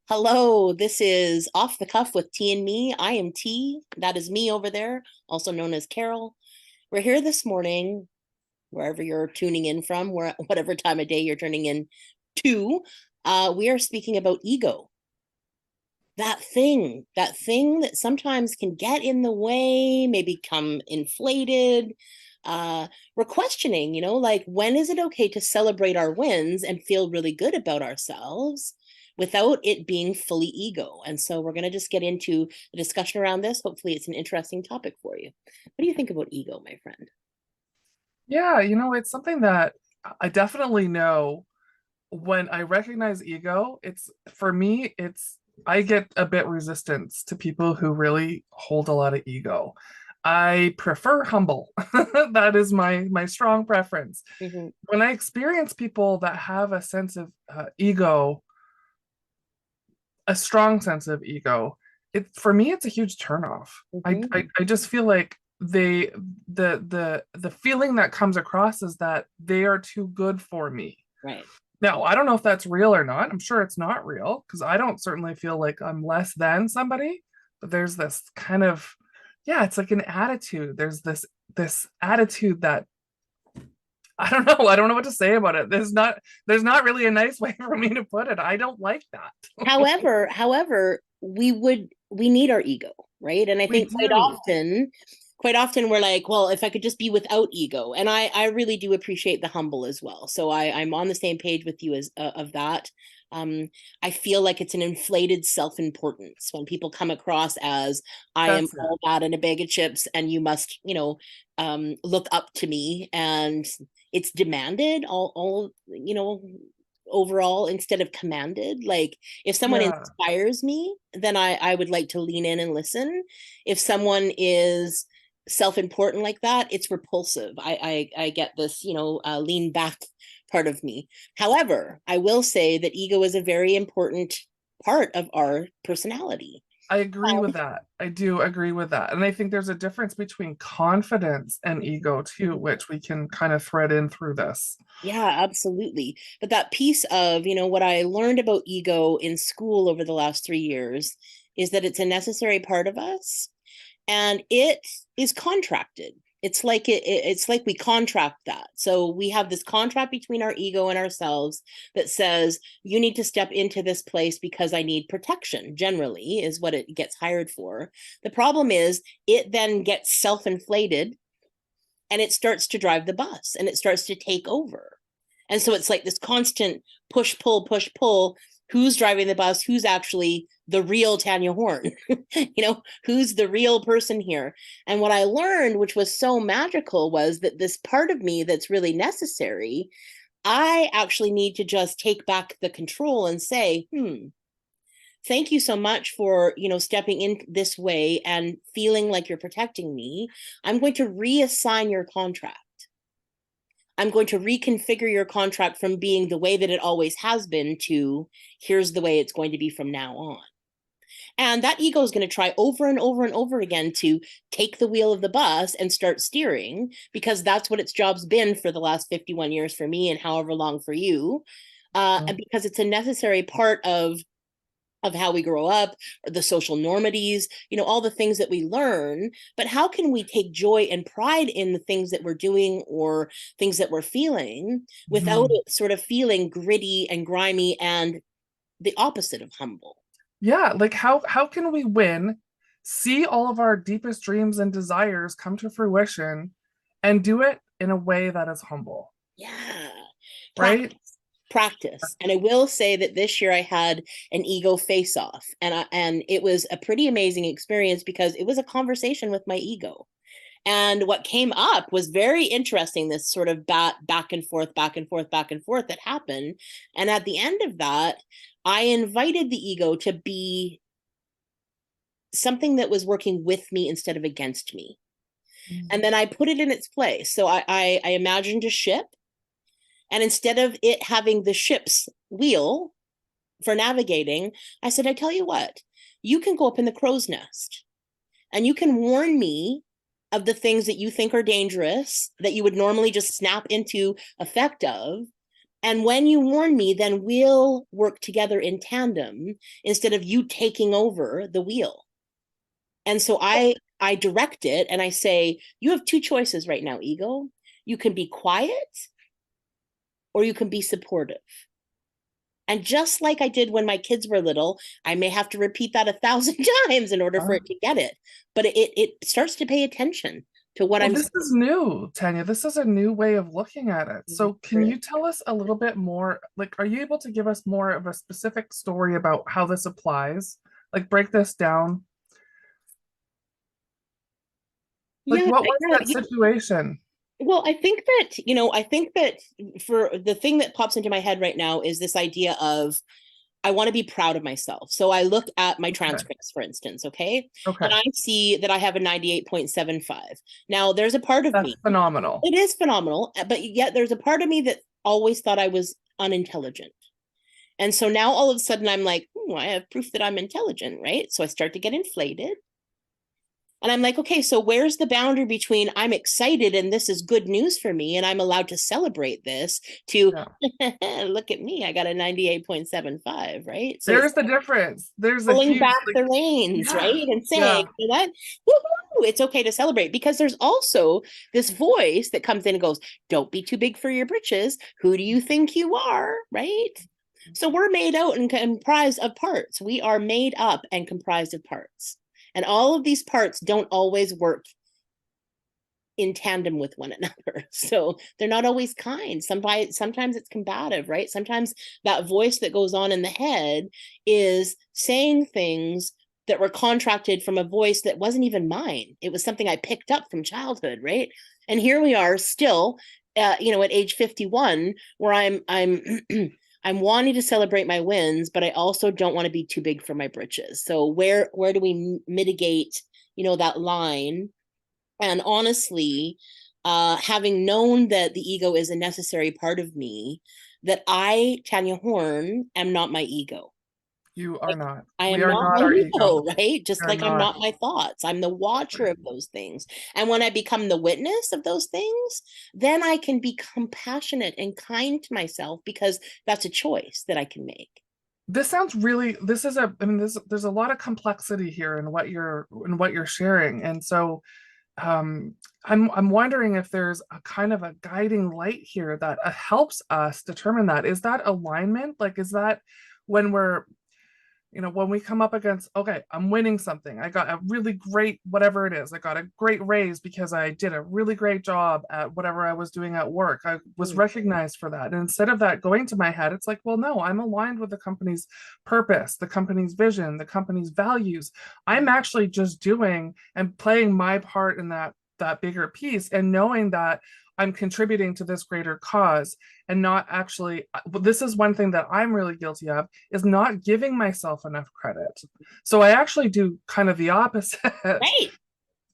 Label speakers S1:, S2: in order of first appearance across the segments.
S1: Hello, this is Off the Cuff with T and Me. I am T. That is me over there, also known as Carol. We're here this morning, wherever you're tuning in from, whatever time of day you're turning in to. We are speaking about ego. That thing that sometimes can get in the way, maybe become inflated. We're questioning, like when is it okay to celebrate our wins and feel really good about ourselves without it being fully ego? And so we're going to just get into a discussion around this. Hopefully, it's an interesting topic for you. What do you think about ego, my friend?
S2: Yeah, it's something that I definitely know when I recognize ego, it's for me, I get a bit resistance to people who really hold a lot of ego. I prefer humble. That is my strong preference.
S1: Hmm.
S2: When I experience people that have a sense of ego, a strong sense of ego, it for me it's a huge turnoff. I,
S1: Hmm.
S2: I I just feel like the feeling that comes across is that they are too good for me.
S1: Right.
S2: Now, I don't know if that's real or not. I'm sure it's not real because I don't certainly feel like I'm less than somebody, but there's this kind of, yeah, it's like an attitude. There's this attitude that I don't know. I don't know what to say about it. There's not really a nice way for me to put it. I don't like that.
S1: However, we need our ego, right? And I
S2: We
S1: think
S2: do.
S1: quite often we're like, well, if I could just be without ego. And I really do appreciate the humble as well. So I'm on the same page with you as of that. Um, I feel like it's an inflated self-importance when people come across as I am
S2: That's it.
S1: all that in a bag of chips and you must, look up to me, and it's demanded all overall instead of commanded. Like if someone
S2: Yeah.
S1: inspires me, then I would like to lean in and listen. If someone is self-important like that, it's repulsive. I get this, lean back part of me. However, I will say that ego is a very important part of our personality.
S2: I agree with that. I do agree with that. And I think there's a difference between confidence and ego too, which we can kind of thread in through this.
S1: Yeah, absolutely. But that piece of, what I learned about ego in school over the last 3 years is that it's a necessary part of us, and it is contracted. It's like we contract that. So we have this contract between our ego and ourselves that says you need to step into this place because I need protection, generally is what it gets hired for. The problem is it then gets self-inflated and it starts to drive the bus and it starts to take over. And so it's like this constant push, pull, push, pull. Who's driving the bus? Who's actually the real Tanya Horn? Who's the real person here? And what I learned, which was so magical, was that this part of me that's really necessary, I actually need to just take back the control and say, thank you so much for stepping in this way and feeling like you're protecting me. I'm going to reassign your contract. I'm going to reconfigure your contract from being the way that it always has been to here's the way it's going to be from now on. And that ego is going to try over and over and over again to take the wheel of the bus and start steering, because that's what its job's been for the last 51 years for me and however long for you. And because it's a necessary part of how we grow up, the social normities, all the things that we learn. But how can we take joy and pride in the things that we're doing or things that we're feeling without
S2: Mhm.
S1: it sort of feeling gritty and grimy and the opposite of humble?
S2: Yeah, like how can we win, see all of our deepest dreams and desires come to fruition, and do it in a way that is humble,
S1: Yeah.
S2: right?
S1: Practice. And I will say that this year I had an ego face off, and it was a pretty amazing experience because it was a conversation with my ego. And what came up was very interesting, this sort of back and forth, back and forth, back and forth that happened. And at the end of that, I invited the ego to be something that was working with me instead of against me. And then I put it in its place. So I imagined a ship, and instead of it having the ship's wheel for navigating, I said, I tell you what, you can go up in the crow's nest and you can warn me of the things that you think are dangerous that you would normally just snap into effect of. And when you warn me, then we'll work together in tandem instead of you taking over the wheel. And so I direct it and I say, you have two choices right now, ego. You can be quiet or you can be supportive. And just like I did when my kids were little, I may have to repeat that 1,000 times in order for it to get it. But it starts to pay attention to what
S2: Well,
S1: I'm
S2: this is new, Tanya. This is a new way of looking at it.
S1: saying.
S2: So, can you tell us a little bit more? Like, are you able to give us more of a specific story about how this applies? Like, break this down. Like,
S1: Yeah,
S2: what was
S1: yeah,
S2: that
S1: yeah.
S2: situation?
S1: Well, I think that for the thing that pops into my head right now is this idea of I want to be proud of myself. So I look at my
S2: Okay.
S1: transcripts, for instance, okay? And
S2: Okay.
S1: I see that I have a 98.75. Now, there's a part of
S2: That's
S1: me,
S2: phenomenal.
S1: it is phenomenal, but yet there's a part of me that always thought I was unintelligent. And so now all of a sudden I'm like, I have proof that I'm intelligent, right? So I start to get inflated. And I'm like, okay, so where's the boundary between I'm excited and this is good news for me and I'm allowed to celebrate this to
S2: Yeah.
S1: look at me, I got a 98.75, right? So it's
S2: There's the difference. There's a
S1: pulling
S2: huge,
S1: back
S2: like,
S1: the reins, right?
S2: yeah.
S1: And saying,
S2: Yeah.
S1: you know what? Woohoo, it's okay to celebrate because there's also this voice that comes in and goes, don't be too big for your britches. Who do you think you are? Right? So we're made out and comprised of parts. We are made up and comprised of parts. And all of these parts don't always work in tandem with one another. So they're not always kind. Sometimes it's combative, right? Sometimes that voice that goes on in the head is saying things that were contracted from a voice that wasn't even mine. It was something I picked up from childhood, right? And here we are still, at age 51, where I'm I'm wanting to celebrate my wins, but I also don't want to be too big for my britches. So where do we mitigate, that line? And honestly, having known that the ego is a necessary part of me, that I, Tanya Horn, am not my ego.
S2: You are
S1: Like,
S2: not.
S1: I
S2: We
S1: am
S2: are
S1: not
S2: not
S1: my
S2: our ego.
S1: ego, right? Just
S2: We are
S1: like I'm
S2: not.
S1: not my thoughts. I'm the watcher
S2: Right.
S1: of those things. And when I become the witness of those things, then I can be compassionate and kind to myself because that's a choice that I can make.
S2: This sounds really, this is a, I mean, there's a lot of complexity here in what you're sharing. And so um I'm wondering if there's a kind of a guiding light here that helps us determine that. Is that alignment? Like, is that when we're, when we come up against, okay, I'm winning something. I got a really great, whatever it is. I got a great raise because I did a really great job at whatever I was doing at work. I was
S1: Mm.
S2: recognized for that. And instead of that going to my head, it's like, well, no, I'm aligned with the company's purpose, the company's vision, the company's values. I'm actually just doing and playing my part in that bigger piece and knowing that I'm contributing to this greater cause and not actually, this is one thing that I'm really guilty of, is not giving myself enough credit. So I actually do kind of the opposite
S1: Right.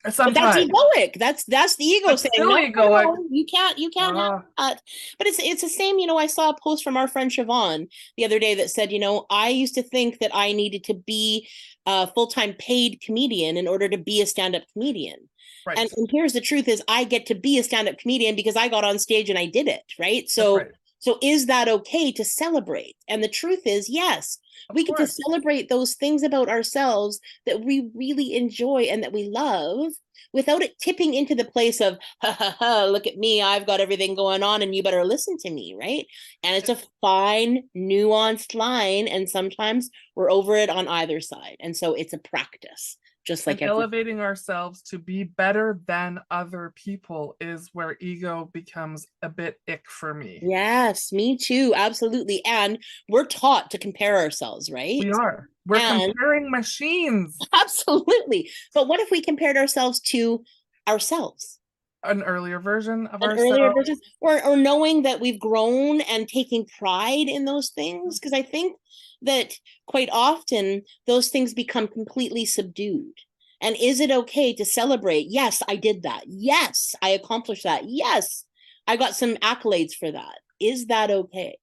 S1: But that's
S2: sometimes.
S1: egoic. That's the ego
S2: That's
S1: saying,
S2: still
S1: no,
S2: egoic.
S1: no, you can't have
S2: Uh,
S1: that. But it's the same, I saw a post from our friend Siobhan the other day that said, I used to think that I needed to be a full-time paid comedian in order to be a stand-up comedian. And,
S2: right.
S1: and here's the truth is I get to be a stand-up comedian because I got on stage and I did it, right?
S2: That's
S1: So
S2: right.
S1: so is that okay to celebrate? And the truth is, yes,
S2: Of
S1: we get to
S2: course.
S1: celebrate those things about ourselves that we really enjoy and that we love without it tipping into the place of, ha ha ha, look at me, I've got everything going on and you better listen to me, right? And it's a fine, nuanced line. And sometimes we're over it on either side. And so it's a practice, just
S2: And
S1: like every.
S2: elevating ourselves to be better than other people is where ego becomes a bit ick for me.
S1: Yes, me too. Absolutely. And we're taught to compare ourselves, right?
S2: We are. We're
S1: And
S2: comparing machines.
S1: absolutely. But what if we compared ourselves to ourselves?
S2: An earlier version of
S1: An earlier
S2: ourselves.
S1: version, or knowing that we've grown and taking pride in those things, because I think that quite often those things become completely subdued. And is it okay to celebrate? Yes, I did that. Yes, I accomplished that. Yes, I got some accolades for that. Is that okay?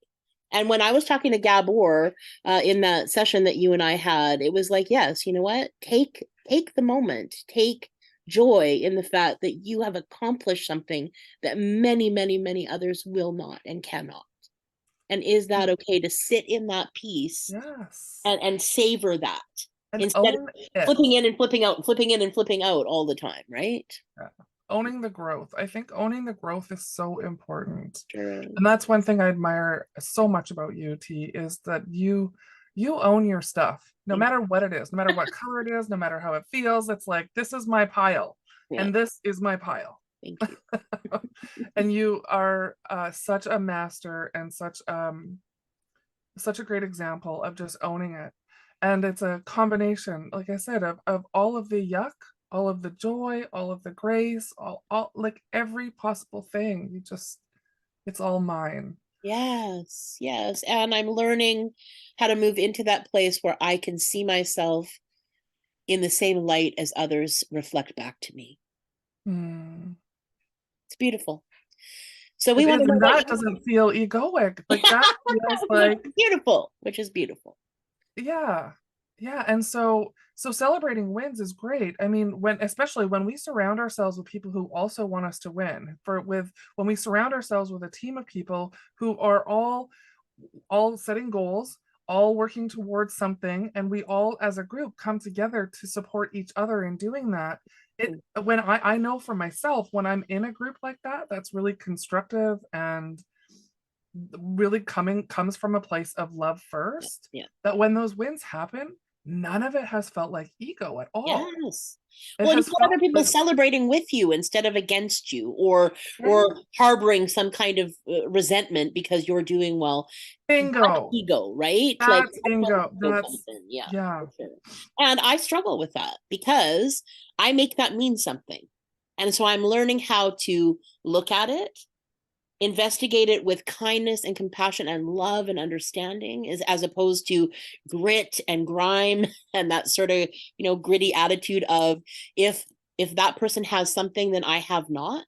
S1: And when I was talking to Gabor in that session that you and I had, it was like, yes, you know what? Take the moment, take joy in the fact that you have accomplished something that many, many, many others will not and cannot. And is that okay to sit in that peace
S2: Yes.
S1: and savor that
S2: And
S1: instead of
S2: own it.
S1: flipping in and flipping out, flipping in and flipping out all the time, right?
S2: Yeah. Owning the growth. I think owning the growth is so important.
S1: Sure.
S2: And that's one thing I admire so much about you, T, is that you own your stuff, no
S1: Thank
S2: matter what it is, no matter what color it is, no matter how it feels. It's like, this is my pile,
S1: you. Yeah,
S2: and this is my pile.
S1: thank you.
S2: And you are such a master and such a great example of just owning it. And it's a combination, like I said, of all of the yuck, all of the joy, all of the grace, all like every possible thing. You just, it's all mine.
S1: Yes, yes. And I'm learning how to move into that place where I can see myself in the same light as others reflect back to me.
S2: Hmm.
S1: It's beautiful. So we
S2: It
S1: want
S2: is,
S1: to know
S2: and that
S1: what
S2: doesn't feel egoic. Like that feels
S1: which
S2: like,
S1: is beautiful, which is beautiful.
S2: yeah. Yeah. And so celebrating wins is great. I mean, when especially when we surround ourselves with people who also want us to win, for with when we surround ourselves with a team of people who are all setting goals, all working towards something, and we all as a group come together to support each other in doing that. It when I know for myself, when I'm in a group like that, that's really constructive and really comes from a place of love first,
S1: Yeah.
S2: that when those wins happen, none of it has felt like ego at all.
S1: Yes.
S2: It
S1: Well, you've
S2: has
S1: got
S2: felt
S1: other people
S2: like
S1: celebrating with you instead of against you,
S2: right,
S1: or harboring some kind of resentment because you're doing well. That's
S2: bingo.
S1: ego, right? Like
S2: That's
S1: that's where
S2: bingo.
S1: ego comes
S2: That's
S1: in. Yeah,
S2: yeah.
S1: for sure. And I struggle with that because I make that mean something. And so I'm learning how to look at it, investigate it with kindness and compassion and love and understanding, is as opposed to grit and grime and that sort of, gritty attitude of, if that person has something, then I have not.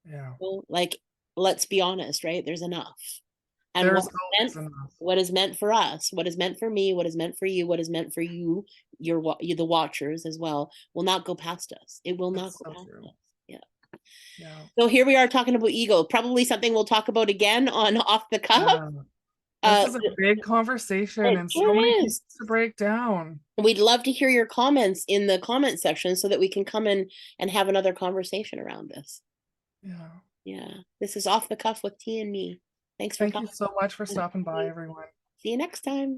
S2: Yeah.
S1: Well, like, let's be honest, right? There's enough. And
S2: There's always enough.
S1: what is meant for us, what is meant for me, what is meant for you, what is meant for you, you the watchers as well, will not go past us. It will not
S2: It's
S1: go
S2: so
S1: past
S2: true.
S1: us. Yeah.
S2: Yeah.
S1: So here we are talking about ego, probably something we'll talk about again on Off the Cuff.
S2: Yeah. This
S1: Uh,
S2: is a big conversation
S1: it
S2: and so many
S1: sure
S2: pieces
S1: is.
S2: to break down.
S1: We'd love to hear your comments in the comment section so that we can come in and have another conversation around this.
S2: Yeah.
S1: Yeah. This is Off the Cuff with T and me. Thanks for
S2: Thank you
S1: coming.
S2: so much for stopping by, everyone.
S1: See you next time.